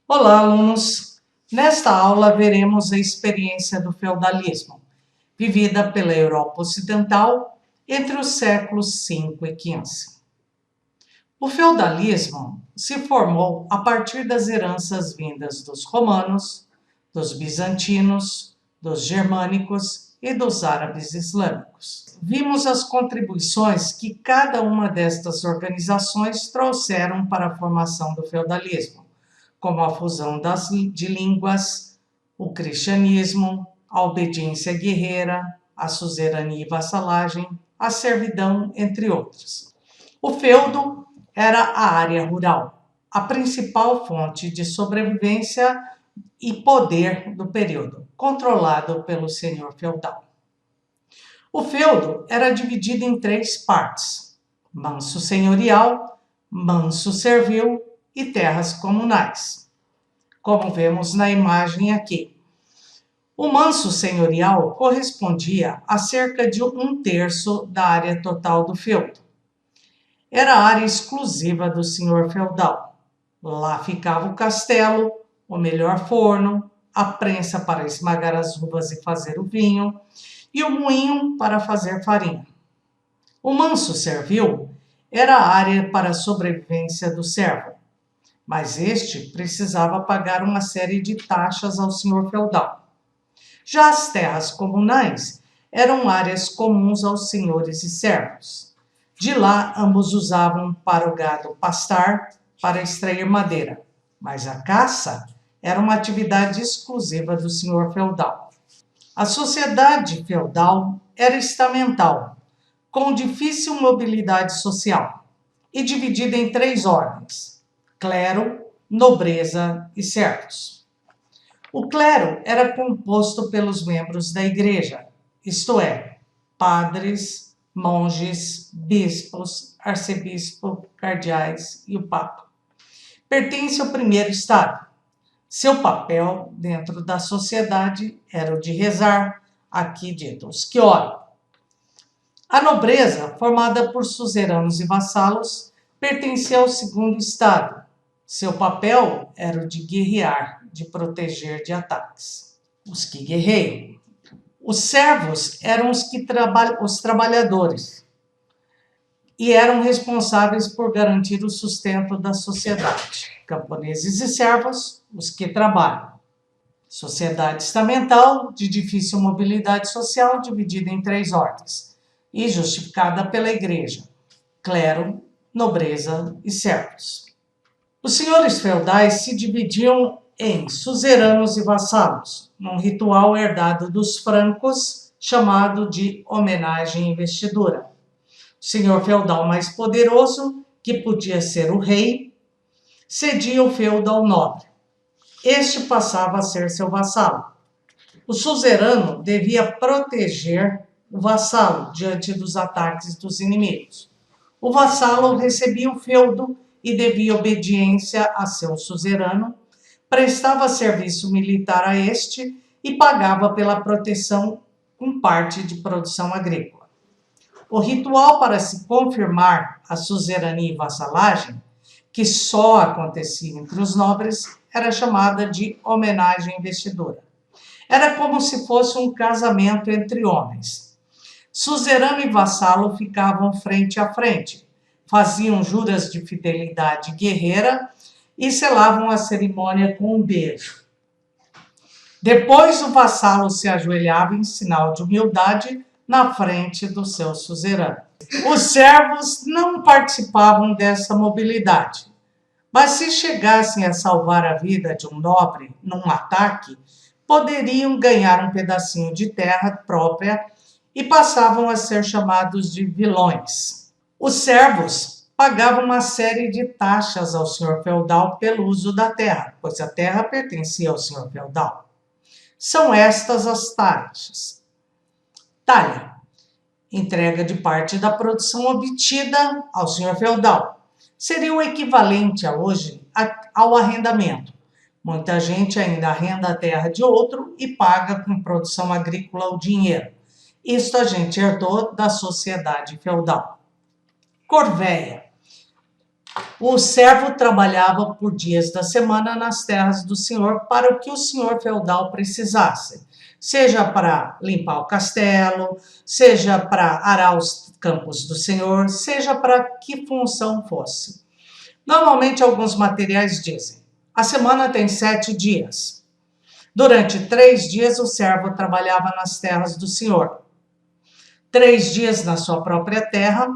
Olá, alunos! Nesta aula veremos a experiência do feudalismo, vivida pela Europa Ocidental entre os séculos V e XV. O feudalismo se formou a partir das heranças vindas dos romanos, dos bizantinos, dos germânicos e dos árabes islâmicos. Vimos as contribuições que cada uma destas organizações trouxeram para a formação do feudalismo, como a fusão de línguas, o cristianismo, a obediência guerreira, a suzerania e vassalagem, a servidão, entre outros. O feudo era a área rural, a principal fonte de sobrevivência e poder do período, controlado pelo senhor feudal. O feudo era dividido em 3 partes: manso senhorial, manso servil e terras comunais, como vemos na imagem aqui. O manso senhorial correspondia a cerca de 1/3 da área total do feudo. Era a área exclusiva do senhor feudal. Lá ficava o castelo, o melhor forno, a prensa para esmagar as uvas e fazer o vinho, e o moinho para fazer farinha. O manso servil era a área para a sobrevivência do servo, mas este precisava pagar uma série de taxas ao senhor feudal. Já as terras comunais eram áreas comuns aos senhores e servos. De lá, ambos usavam para o gado pastar para extrair madeira, mas a caça era uma atividade exclusiva do senhor feudal. A sociedade feudal era estamental, com difícil mobilidade social, e dividida em 3 ordens: clero, nobreza e servos. O clero era composto pelos membros da igreja, isto é, padres, monges, bispos, arcebispo, cardeais e o papa. Pertence ao primeiro estado. Seu papel dentro da sociedade era o de rezar, aqui dito, os que oram. A nobreza, formada por suzeranos e vassalos, pertencia ao segundo estado. Seu papel era o de guerrear, de proteger de ataques. Os que guerreiam. Os servos eram os trabalhadores e eram responsáveis por garantir o sustento da sociedade. Camponeses e servos, os que trabalham. Sociedade estamental, de difícil mobilidade social, dividida em 3 ordens e justificada pela igreja: clero, nobreza e servos. Os senhores feudais se dividiam em suzeranos e vassalos, num ritual herdado dos francos, chamado de homenagem e investidura. O senhor feudal mais poderoso, que podia ser o rei, cedia o feudo ao nobre. Este passava a ser seu vassalo. O suzerano devia proteger o vassalo diante dos ataques dos inimigos. O vassalo recebia o feudo e devia obediência a seu suzerano, prestava serviço militar a este e pagava pela proteção com parte de produção agrícola. O ritual para se confirmar a suzerania e vassalagem, que só acontecia entre os nobres, era chamada de homenagem e investidura. Era como se fosse um casamento entre homens. Suzerano e vassalo ficavam frente a frente, faziam juras de fidelidade guerreira e selavam a cerimônia com um beijo. Depois o vassalo se ajoelhava em sinal de humildade na frente do seu suzerano. Os servos não participavam dessa mobilidade, mas se chegassem a salvar a vida de um nobre num ataque, poderiam ganhar um pedacinho de terra própria e passavam a ser chamados de vilões. Os servos pagavam uma série de taxas ao senhor feudal pelo uso da terra, pois a terra pertencia ao senhor feudal. São estas as taxas. Talha, entrega de parte da produção obtida ao senhor feudal. Seria o equivalente a hoje ao arrendamento. Muita gente ainda arrenda a terra de outro e paga com produção agrícola o dinheiro. Isto a gente herdou da sociedade feudal. Corvéia. O servo trabalhava por dias da semana nas terras do senhor para o que o senhor feudal precisasse, seja para limpar o castelo, seja para arar os campos do senhor, seja para que função fosse. Normalmente, alguns materiais dizem: a semana tem 7 dias. Durante 3 dias, o servo trabalhava nas terras do senhor, 3 dias na sua própria terra,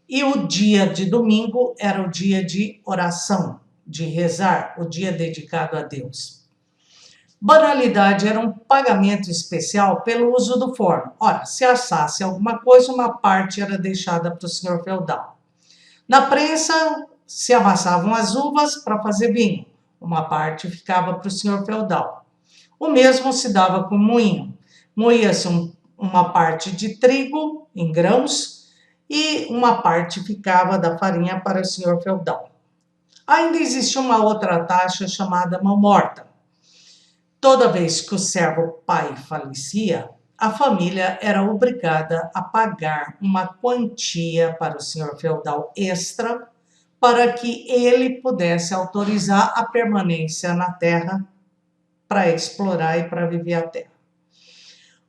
e o dia de domingo era o dia de oração, de rezar, o dia dedicado a Deus. Banalidade era um pagamento especial pelo uso do forno. Ora, se assasse alguma coisa, uma parte era deixada para o senhor feudal. Na prensa, se amassavam as uvas para fazer vinho. Uma parte ficava para o senhor feudal. O mesmo se dava com o moinho. Moía-se uma parte de trigo em grãos e uma parte ficava da farinha para o senhor feudal. Ainda existia uma outra taxa chamada mão morta. Toda vez que o servo pai falecia, a família era obrigada a pagar uma quantia para o senhor feudal extra para que ele pudesse autorizar a permanência na terra para explorar e para viver a terra.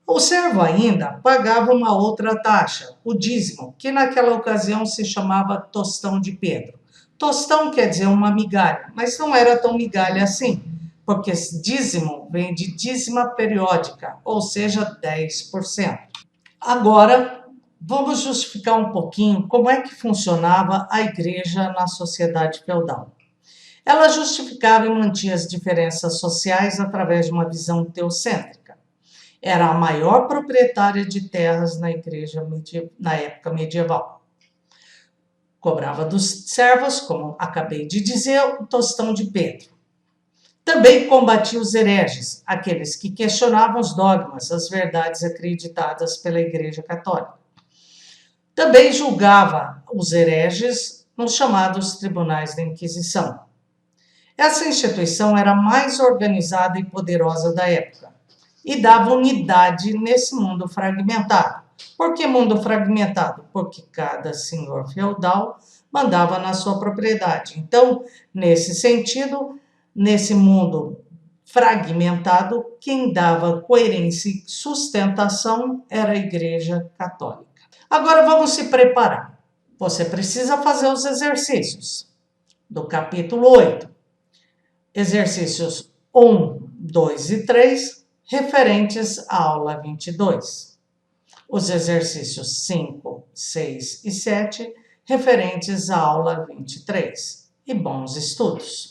O servo ainda pagava uma outra taxa, o dízimo, que naquela ocasião se chamava tostão de Pedro. Tostão quer dizer uma migalha, mas não era tão migalha assim, porque dízimo vem de dízima periódica, ou seja, 10%. Agora, vamos justificar um pouquinho como é que funcionava a igreja na sociedade feudal. Ela justificava e mantinha as diferenças sociais através de uma visão teocêntrica. Era a maior proprietária de terras na igreja na época medieval. Cobrava dos servos, como acabei de dizer, o tostão de Pedro. Também combatia os hereges, aqueles que questionavam os dogmas, as verdades acreditadas pela Igreja Católica. Também julgava os hereges nos chamados tribunais da Inquisição. Essa instituição era a mais organizada e poderosa da época e dava unidade nesse mundo fragmentado. Por que mundo fragmentado? Porque cada senhor feudal mandava na sua propriedade. Então, nesse sentido, nesse mundo fragmentado, quem dava coerência e sustentação era a Igreja Católica. Agora vamos se preparar. Você precisa fazer os exercícios do capítulo 8. Exercícios 1, 2 e 3, referentes à aula 22. Os exercícios 5, 6 e 7, referentes à aula 23. E bons estudos!